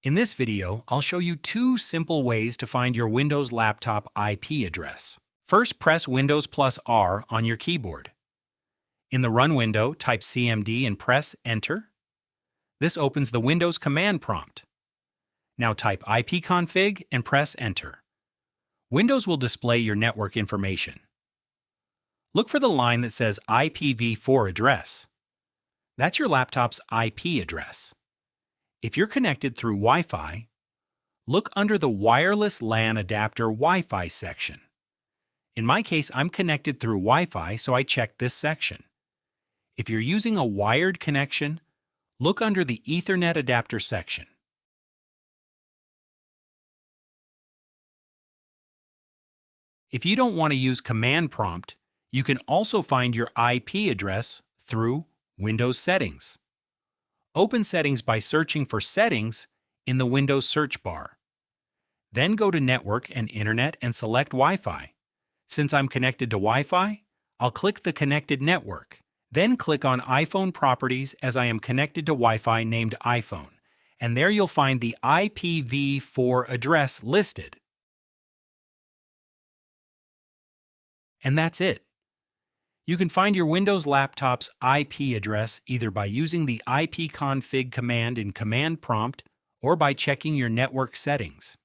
In this video, I'll show you two simple ways to find your Windows laptop IP address. First, press Windows plus R on your keyboard. In the Run window, type CMD and press Enter. This opens the Windows command prompt. Now type ipconfig and press Enter. Windows will display your network information. Look for the line that says IPv4 address. That's your laptop's IP address. If you're connected through Wi-Fi, look under the Wireless LAN Adapter Wi-Fi section. In my case, I'm connected through Wi-Fi, so I checked this section. If you're using a wired connection, look under the Ethernet adapter section. If you don't want to use command prompt, you can also find your IP address through Windows Settings. Open Settings by searching for Settings in the Windows search bar. Then go to Network and Internet and select Wi-Fi. Since I'm connected to Wi-Fi, I'll click the Connected Network. Then click on iPhone Properties as I am connected to Wi-Fi named iPhone, and there you'll find the IPv4 address listed. And that's it. You can find your Windows laptop's IP address either by using the ipconfig command in Command Prompt or by checking your network settings.